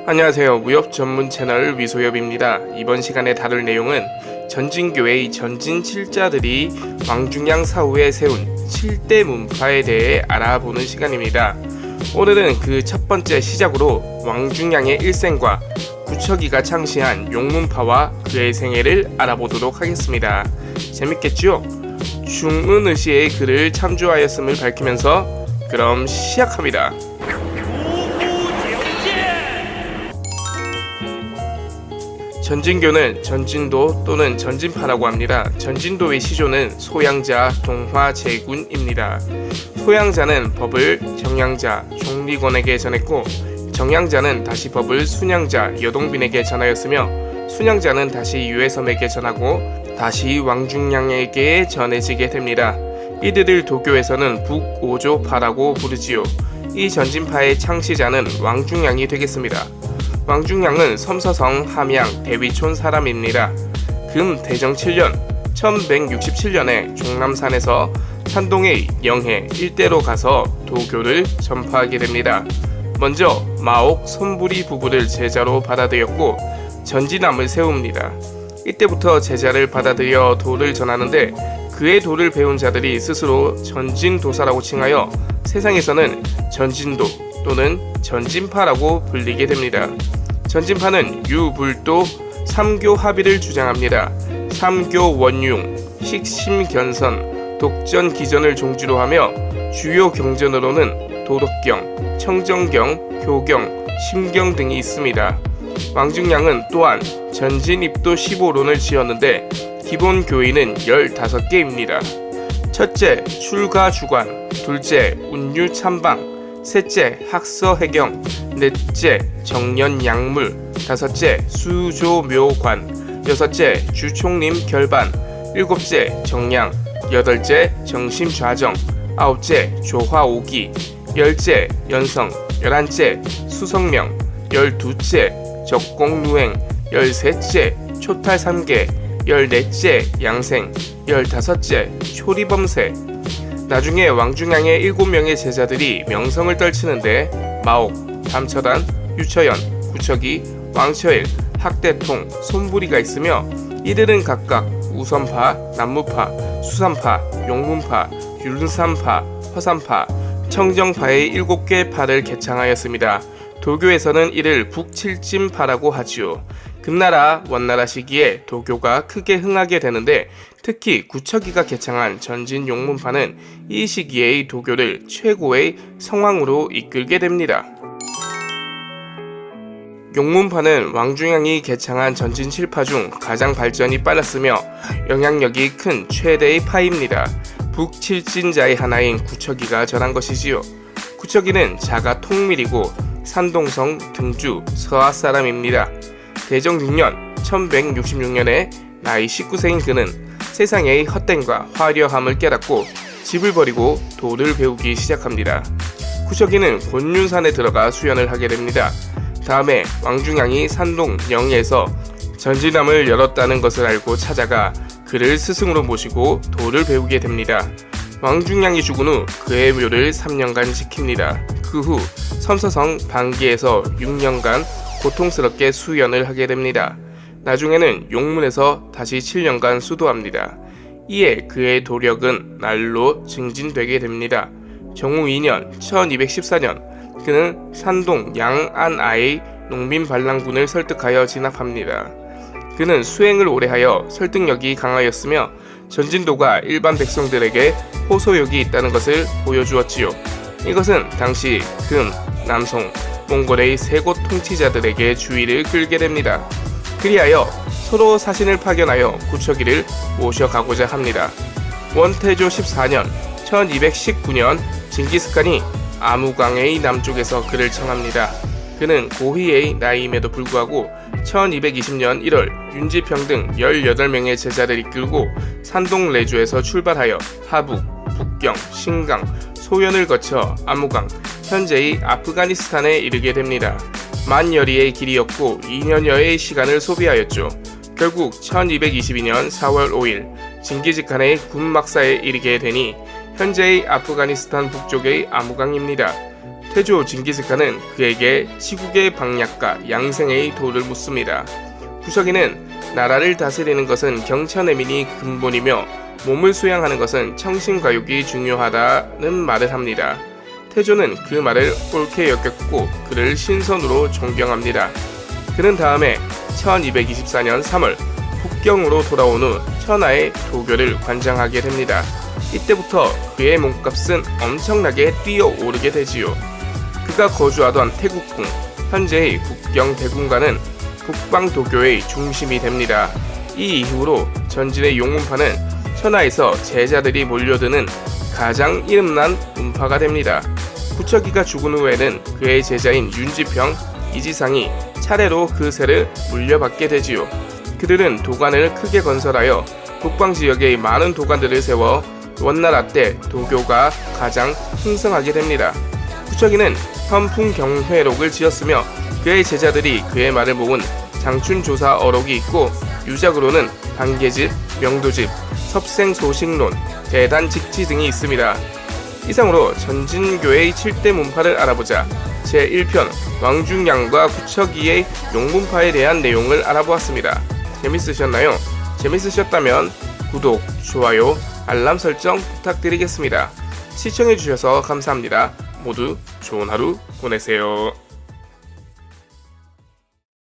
안녕하세요. 무협 전문 채널 위소엽입니다. 이번 시간에 다룰 내용은 전진교의 전진 7자들이 왕중양 사후에 세운 7대 문파에 대해 알아보는 시간입니다. 오늘은 그 첫 번째 시작으로 왕중양의 일생과 구척이가 창시한 용문파와 그의 생애를 알아보도록 하겠습니다. 재밌겠죠? 중은의시의 글을 참조하였음을 밝히면서 그럼 시작합니다. 전진교는 전진도 또는 전진파라고 합니다. 전진도의 시조는 소양자 동화제군입니다. 소양자는 법을 정양자 종리권에게 전했고, 정양자는 다시 법을 순양자 여동빈에게 전하였으며, 순양자는 다시 유해섬에게 전하고 다시 왕중양에게 전해지게 됩니다. 이들을 도교에서는 북오조파라고 부르지요. 이 전진파의 창시자는 왕중양이 되겠습니다. 왕중양은 섬서성 함양 대위촌 사람입니다. 금 대정 7년 1167년에 종남산에서 산동의 영해 일대로 가서 도교를 전파하게 됩니다. 먼저 마옥 손부리 부부를 제자로 받아들였고 전진함을 세웁니다. 이때부터 제자를 받아들여 도를 전하는데, 그의 도를 배운 자들이 스스로 전진도사라고 칭하여 세상에서는 전진도 또는 전진파라고 불리게 됩니다. 전진파는 유불도 삼교 합의를 주장합니다. 삼교 원융, 식심견선, 독전기전을 종주로 하며 주요 경전으로는 도덕경, 청정경, 교경, 심경 등이 있습니다. 왕중양은 또한 전진입도 15론을 지었는데 기본 교의는 15개입니다. 첫째, 출가주관, 둘째, 운유참방, 셋째, 학서해경, 넷째, 정년양물, 다섯째, 수조묘관, 여섯째, 주총림 결반, 일곱째, 정량, 여덟째, 정심좌정, 아홉째, 조화오기, 열째, 연성, 열한째, 수성명, 열두째, 적공루행, 열셋째, 초탈삼계, 열넷째, 양생, 열다섯째, 초리범세. 나중에 왕중양의 7명의 제자들이 명성을 떨치는데 마옥, 담처단, 유처연, 구척이, 왕처일, 학대통, 손부리가 있으며, 이들은 각각 우선파, 남무파, 수산파, 용문파, 율산파, 화산파, 청정파의 7개 파를 개창하였습니다. 도교에서는 이를 북칠진파라고 하지요. 금나라, 원나라 시기에 도교가 크게 흥하게 되는데, 특히 구척이가 개창한 전진용문파는 이 시기의 도교를 최고의 성황으로 이끌게 됩니다. 용문파는 왕중양이 개창한 전진 7파 중 가장 발전이 빨랐으며 영향력이 큰 최대의 파입니다. 북칠진자의 하나인 구척이가 전한 것이지요. 구척이는 자가 통밀이고 산동성 등주 서하 사람입니다. 대정 6년 1166년에 나이 19세인 그는 세상의 헛됨과 화려함을 깨닫고 집을 버리고 도를 배우기 시작합니다. 구척이는 곤륜산에 들어가 수연을 하게 됩니다. 다음에 왕중양이 산동 영예에서 전진함을 열었다는 것을 알고 찾아가 그를 스승으로 모시고 도를 배우게 됩니다. 왕중양이 죽은 후 그의 묘를 3년간 지킵니다. 그 후 섬서성 방기에서 6년간 고통스럽게 수연을 하게 됩니다. 나중에는 용문에서 다시 7년간 수도합니다. 이에 그의 도력은 날로 증진되게 됩니다. 정후 2년 1214년 그는 산동 양안아의 농민반란군을 설득하여 진압합니다. 그는 수행을 오래 하여 설득력이 강하였으며 전진도가 일반 백성들에게 호소력이 있다는 것을 보여주었지요. 이것은 당시 금, 남송, 몽골의 세곳 통치자들에게 주의를 끌게 됩니다. 그리하여 서로 사신을 파견하여 구척이를 모셔가고자 합니다. 원태조 14년 1219년 징기스칸이 아무강의 남쪽에서 그를 청합니다. 그는 고희의 나이임에도 불구하고 1220년 1월 윤지평 등 18명의 제자를 이끌고 산동 레주에서 출발하여 하북, 북경, 신강, 소연을 거쳐 아무강, 현재의 아프가니스탄에 이르게 됩니다. 만여리의 길이었고 2년여의 시간을 소비하였죠. 결국 1222년 4월 5일 징기즈칸의 군막사에 이르게 되니 현재의 아프가니스탄 북쪽의 아무강입니다. 태조 징기스칸은 그에게 시국의 방략과 양생의 도를 묻습니다. 구석이는 나라를 다스리는 것은 경천애민이 근본이며 몸을 수양하는 것은 청신과육이 중요하다는 말을 합니다. 태조는 그 말을 옳게 여겼고 그를 신선으로 존경합니다. 그는 다음에 1224년 3월 북경으로 돌아온 후 천하의 도교를 관장하게 됩니다. 이때부터 그의 몸값은 엄청나게 뛰어오르게 되지요. 그가 거주하던 태국궁, 현재의 북경 대궁관은 북방도교의 중심이 됩니다. 이 이후로 전진의 용문파는 천하에서 제자들이 몰려드는 가장 이름난 문파가 됩니다. 구척이가 죽은 후에는 그의 제자인 윤지평, 이지상이 차례로 그 세를 물려받게 되지요. 그들은 도관을 크게 건설하여 북방지역의 많은 도관들을 세워 원나라 때 도교가 가장 흥성하게 됩니다. 구척이는 현풍경회록을 지었으며 그의 제자들이 그의 말을 모은 장춘조사어록이 있고 유작으로는 반계집, 명도집, 섭생소식론, 대단직지 등이 있습니다. 이상으로 전진교의 7대 문파를 알아보자 제1편 왕중양과 구척이의 용문파에 대한 내용을 알아보았습니다. 재밌으셨나요? 재밌으셨다면 구독, 좋아요, 알람 설정 부탁드리겠습니다. 시청해주셔서 감사합니다. 모두 좋은 하루 보내세요.